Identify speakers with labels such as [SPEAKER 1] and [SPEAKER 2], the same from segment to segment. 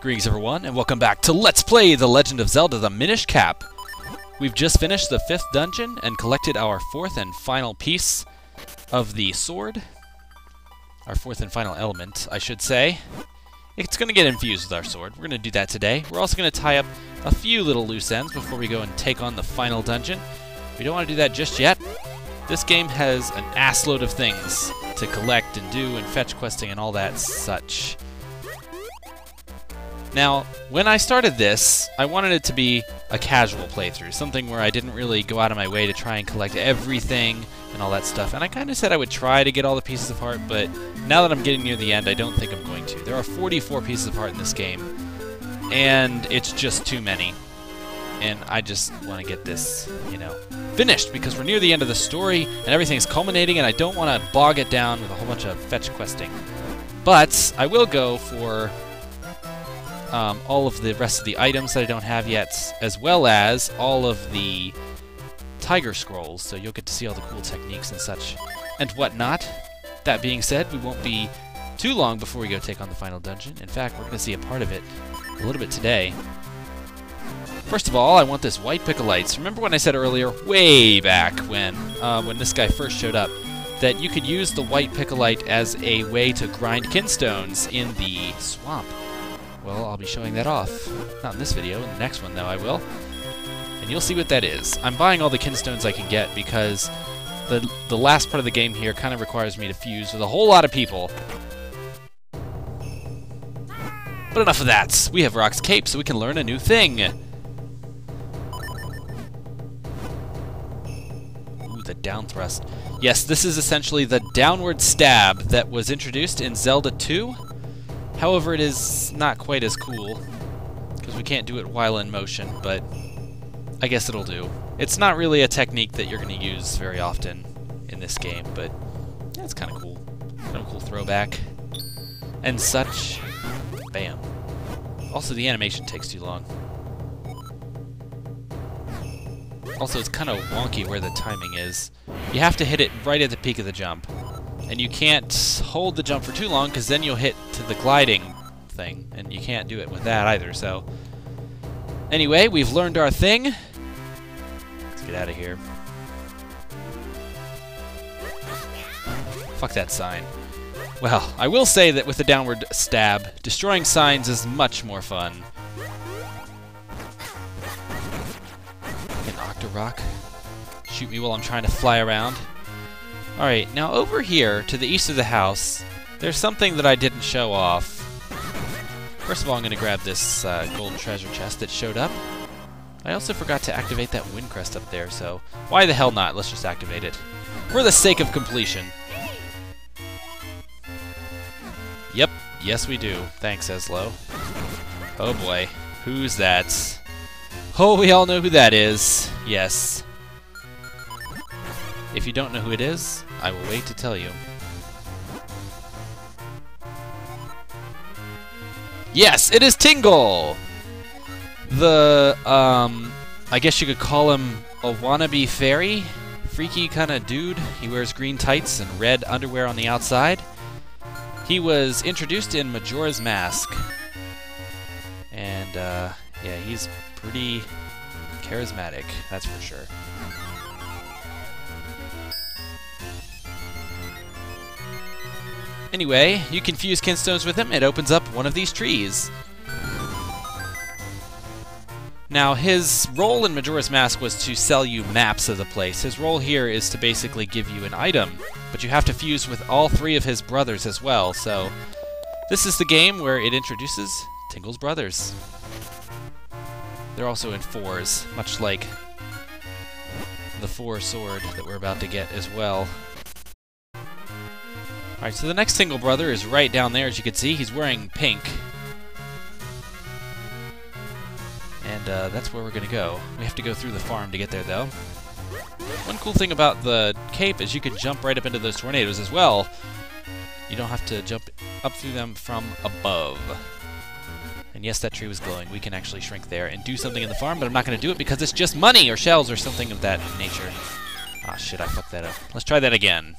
[SPEAKER 1] Greetings everyone, and welcome back to Let's Play The Legend of Zelda, the Minish Cap. We've just finished the 5th dungeon and collected our 4th and final piece of the sword. Our 4th and final element, I should say. It's going to get infused with our sword. We're going to do that today. We're also going to tie up a few little loose ends before we go and take on the final dungeon. We don't want to do that just yet. This game has an assload of things to collect and do and fetch questing and all that such. Now, when I started this, I wanted it to be a casual playthrough, something where I didn't really go out of my way to try and collect everything and all that stuff. And I kind of said I would try to get all the pieces of heart, but now that I'm getting near the end, I don't think I'm going to. There are 44 pieces of heart in this game, and it's just too many. And I just want to get this, finished, because we're near the end of the story, and everything's culminating, and I don't want to bog it down with a whole bunch of fetch questing. But I will go for all of the rest of the items that I don't have yet, as well as all of the Tiger Scrolls, so you'll get to see all the cool techniques and such and whatnot. That being said, we won't be too long before we go take on the final dungeon. In fact, we're going to see a part of it a little bit today. First of all, I want this white Pickolites. Remember when I said earlier, way back when this guy first showed up, that you could use the white Pickolite as a way to grind kinstones in the swamp? Well, I'll be showing that off. Not in this video, in the next one though I will. And you'll see what that is. I'm buying all the kinstones I can get because the last part of the game here kind of requires me to fuse with a whole lot of people. But enough of that. We have Rock's Cape so we can learn a new thing. Ooh, the down thrust. Yes, this is essentially the downward stab that was introduced in Zelda 2. However, it is not quite as cool, because we can't do it while in motion, but I guess it'll do. It's not really a technique that you're going to use very often in this game, but yeah, it's kind of cool. Kind of cool throwback. And such. Bam. Also, the animation takes too long. Also, it's kind of wonky where the timing is. You have to hit it right at the peak of the jump. And you can't hold the jump for too long, because then you'll hit to the gliding thing, and you can't do it with that either, so... Anyway, we've learned our thing. Let's get out of here. Fuck that sign. Well, I will say that with the downward stab, destroying signs is much more fun. An Octorock. Shoot me while I'm trying to fly around. Alright, now over here, to the east of the house, there's something that I didn't show off. First of all, I'm going to grab this golden treasure chest that showed up. I also forgot to activate that wind crest up there, so why the hell not? Let's just activate it. For the sake of completion. Yep, yes we do. Thanks, Eslo. Oh boy, who's that? Oh, we all know who that is. Yes. If you don't know who it is, I will wait to tell you. Yes, it is Tingle! The, I guess you could call him a wannabe fairy? Freaky kind of dude. He wears green tights and red underwear on the outside. He was introduced in Majora's Mask. And, yeah, he's pretty charismatic, that's for sure. Anyway, you can fuse kinstones with him, it opens up one of these trees. Now, his role in Majora's Mask was to sell you maps of the place. His role here is to basically give you an item, but you have to fuse with all 3 of his brothers as well, so this is the game where it introduces Tingle's brothers. They're also in 4s, much like the 4 sword that we're about to get as well. Alright, so the next Tingle brother is right down there, as you can see. He's wearing pink. And that's where we're going to go. We have to go through the farm to get there, though. One cool thing about the cape is you can jump right up into those tornadoes as well. You don't have to jump up through them from above. And yes, that tree was glowing. We can actually shrink there and do something in the farm, but I'm not going to do it because it's just money or shells or something of that nature. Ah, shit, I fucked that up. Let's try that again.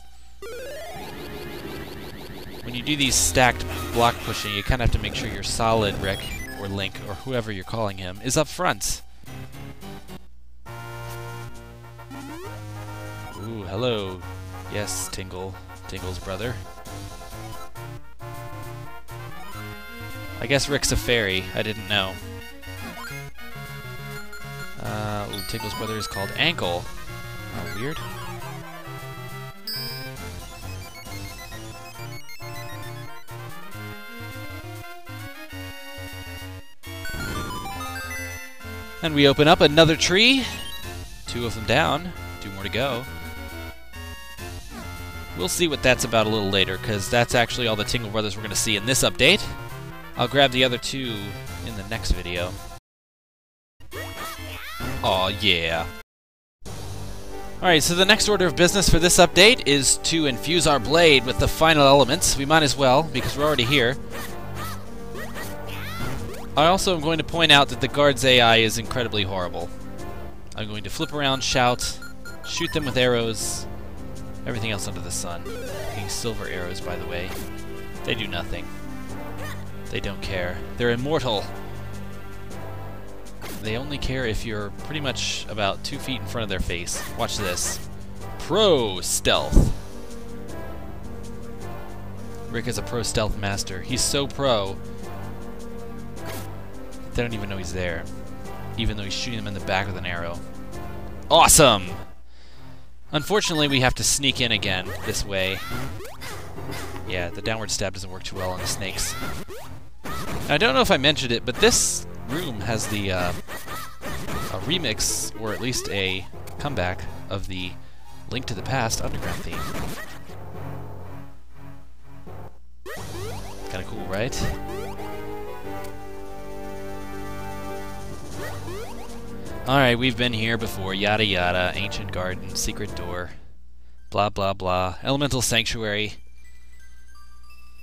[SPEAKER 1] When you do these stacked block pushing, you kind of have to make sure you're solid, Rick. or Link, or whoever you're calling him, is up front. Ooh, hello. Yes, Tingle's brother. I guess Rick's a fairy. I didn't know. Ooh, Tingle's brother is called Ankle. Oh, weird. And we open up another tree. 2 of them down. 2 more to go. We'll see what that's about a little later, because that's actually all the Tingle Brothers we're going to see in this update. I'll grab the other 2 in the next video. Aw, yeah. Alright, so the next order of business for this update is to infuse our blade with the final elements. We might as well, because we're already here. I also am going to point out that the guard's AI is incredibly horrible. I'm going to flip around, shout, shoot them with arrows, everything else under the sun. These silver arrows, by the way. They do nothing. They don't care. They're immortal. They only care if you're pretty much about 2 feet in front of their face. Watch this. Pro stealth. Rick is a pro stealth master. He's so pro, they don't even know he's there, even though he's shooting them in the back with an arrow. Awesome! Unfortunately, we have to sneak in again this way. Yeah, the downward stab doesn't work too well on the snakes. Now, I don't know if I mentioned it, but this room has the a remix, or at least a comeback, of the Link to the Past underground theme. Kinda cool, right? Alright, we've been here before. Yada yada. Ancient garden. Secret door. Blah blah blah. Elemental sanctuary.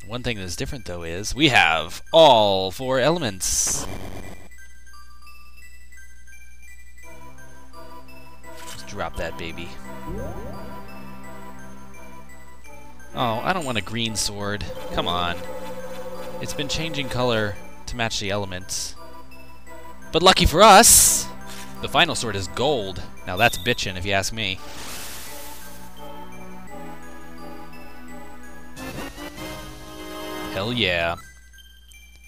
[SPEAKER 1] One thing that's different, though, is we have all 4 elements. Just drop that baby. Oh, I don't want a green sword. Come on. It's been changing color to match the elements. But lucky for us, the final sword is gold. Now that's bitchin', if you ask me. Hell yeah.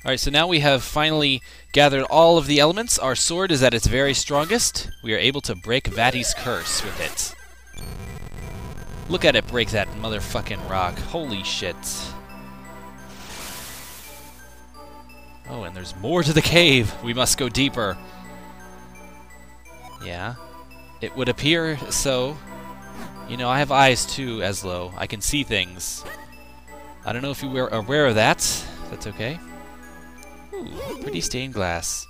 [SPEAKER 1] Alright, so now we have finally gathered all of the elements. Our sword is at its very strongest. We are able to break Vatty's curse with it. Look at it break that motherfucking rock. Holy shit. Oh, and there's more to the cave. We must go deeper. Yeah. It would appear so. You know, I have eyes too, Eslo. I can see things. I don't know if you were aware of that. That's okay. Ooh, pretty stained glass.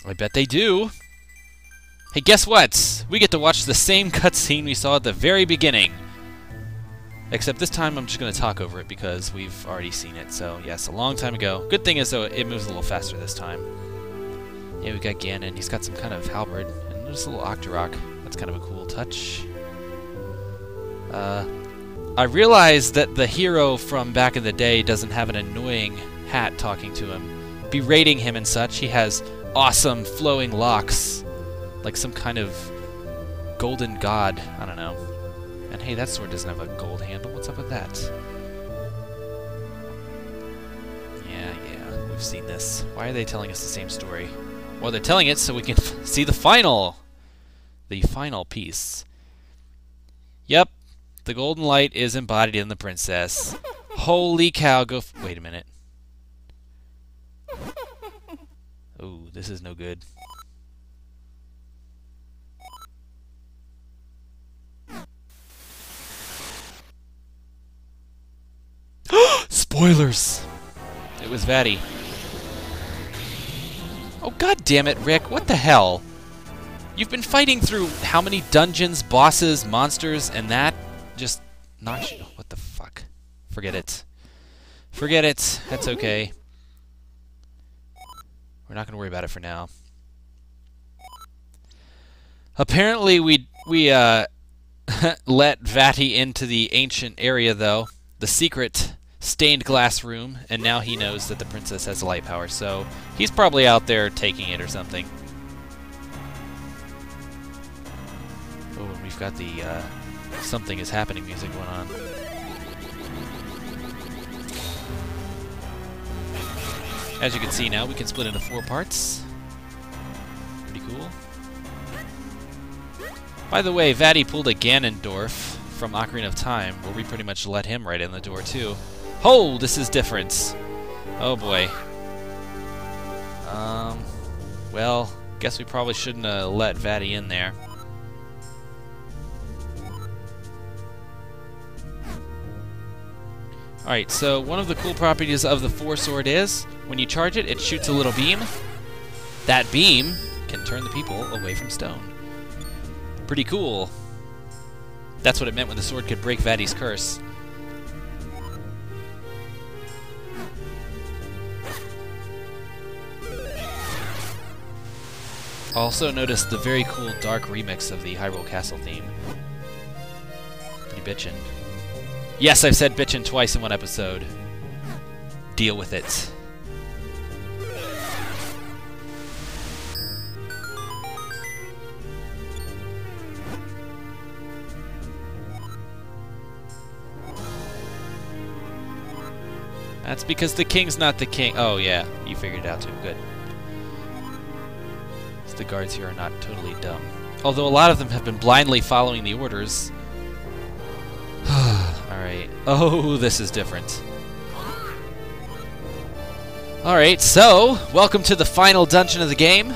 [SPEAKER 1] I bet they do. Hey, guess what? We get to watch the same cutscene we saw at the very beginning. Except this time I'm just going to talk over it because we've already seen it. So, yes, a long time ago. Good thing is, though, it moves a little faster this time. Yeah, we got Ganon. He's got some kind of halberd. And there's a little Octorok. That's kind of a cool touch. I realized that the hero from back in the day doesn't have an annoying hat talking to him, berating him and such. He has awesome flowing locks, like some kind of golden god. I don't know. And hey, that sword doesn't have a gold handle. What's up with that? Yeah, we've seen this. Why are they telling us the same story? Well, they're telling it so we can see the final piece. Yep. The golden light is embodied in the princess. Holy cow, wait a minute. Ooh, this is no good. Spoilers! It was Vatty. Oh, god damn it, Rick, what the hell? You've been fighting through how many dungeons, bosses, monsters, and that just knocks you... What the fuck? Forget it. Forget it. That's okay. We're not going to worry about it for now. Apparently we let Vatty into the ancient area, though. The secret stained glass room, and now he knows that the princess has light power, so he's probably out there taking it or something. Oh, and we've got the something is happening music going on. As you can see now, we can split into 4 parts. Pretty cool. By the way, Vaddie pulled a Ganondorf from Ocarina of Time, where we pretty much let him right in the door too. Oh, this is different. Oh boy. Well, guess we probably shouldn't have let Vaddie in there. Alright, so one of the cool properties of the 4-sword is, when you charge it, it shoots a little beam. That beam can turn the people away from stone. Pretty cool. That's what it meant when the sword could break Vaddie's curse. Also notice the very cool dark remix of the Hyrule Castle theme. Pretty bitchin'. Yes, I've said bitchin' twice in one episode. Deal with it. That's because the king's not the king. Oh yeah, you figured it out too. Good. So the guards here are not totally dumb. Although a lot of them have been blindly following the orders. Alright. Oh, this is different. Alright, so, welcome to the final dungeon of the game.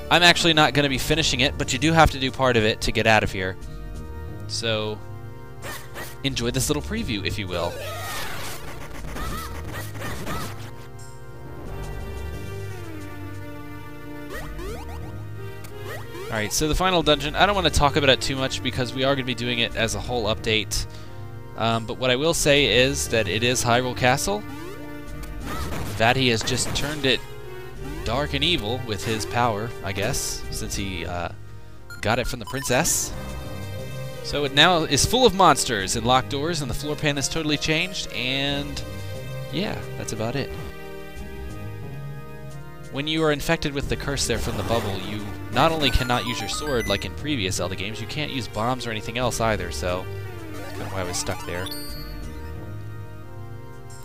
[SPEAKER 1] I'm actually not going to be finishing it, but you do have to do part of it to get out of here. So, enjoy this little preview, if you will. Alright, so the final dungeon, I don't want to talk about it too much because we are going to be doing it as a whole update. But what I will say is that it is Hyrule Castle. Vaddie has just turned it dark and evil with his power, I guess, since he got it from the princess. So it now is full of monsters and locked doors, and the floor plan is totally changed, and yeah, that's about it. When you are infected with the curse there from the bubble, you not only cannot use your sword like in previous Zelda games, you can't use bombs or anything else either, so that's kind of why I was stuck there.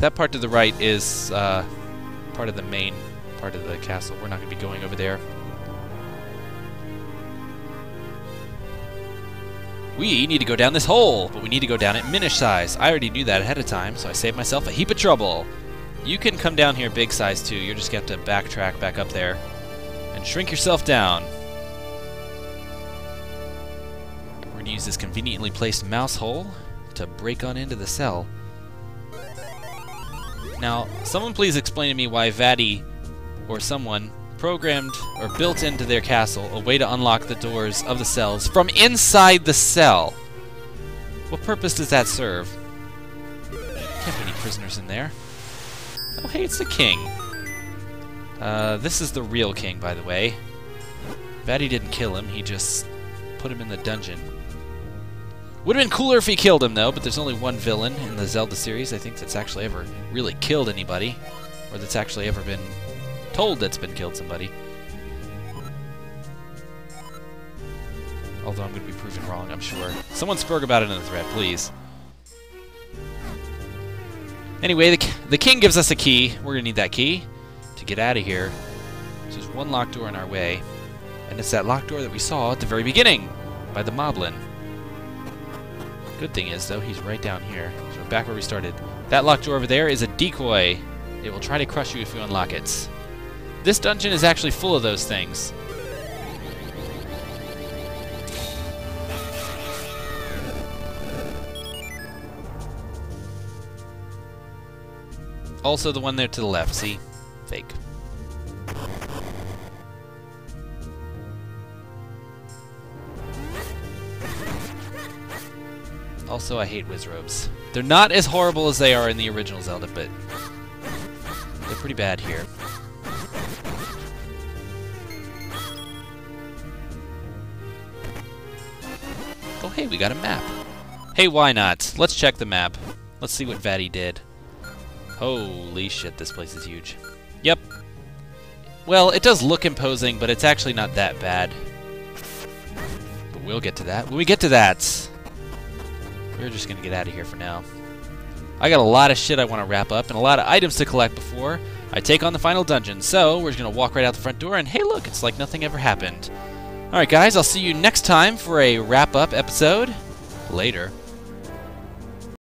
[SPEAKER 1] That part to the right is part of the main part of the castle. We're not going to be going over there. We need to go down this hole, but we need to go down it Minish size. I already knew that ahead of time, so I saved myself a heap of trouble. You can come down here big size too. You're just going to have to backtrack back up there and shrink yourself down. We're going to use this conveniently placed mouse hole to break on into the cell. Now, someone please explain to me why Vaddie or someone programmed or built into their castle a way to unlock the doors of the cells from inside the cell. What purpose does that serve? Can't be any prisoners in there. Oh, hey, it's the king. This is the real king, by the way. Vaddie didn't kill him, he just put him in the dungeon. Would have been cooler if he killed him, though, but there's only one villain in the Zelda series, I think, that's actually ever really killed anybody. Or that's actually ever been told that's been killed somebody. Although I'm going to be proven wrong, I'm sure. Someone squirg about it in the thread, please. Anyway, the king gives us a key. We're going to need that key to get out of here. So there's one locked door in our way. And it's that locked door that we saw at the very beginning by the moblin. Good thing is, though, he's right down here. So we're back where we started. That locked door over there is a decoy. It will try to crush you if you unlock it. This dungeon is actually full of those things. Also the one there to the left, see? Fake. Also, I hate Wizrobes. They're not as horrible as they are in the original Zelda, but they're pretty bad here. Oh hey, we got a map. Hey, why not? Let's check the map. Let's see what Vaddie did. Holy shit, this place is huge. Yep. Well, it does look imposing, but it's actually not that bad. But we'll get to that. When we get to that, we're just gonna get out of here for now. I got a lot of shit I want to wrap up and a lot of items to collect before I take on the final dungeon. So we're just gonna walk right out the front door and hey look, it's like nothing ever happened. Alright guys, I'll see you next time for a wrap-up episode. Later.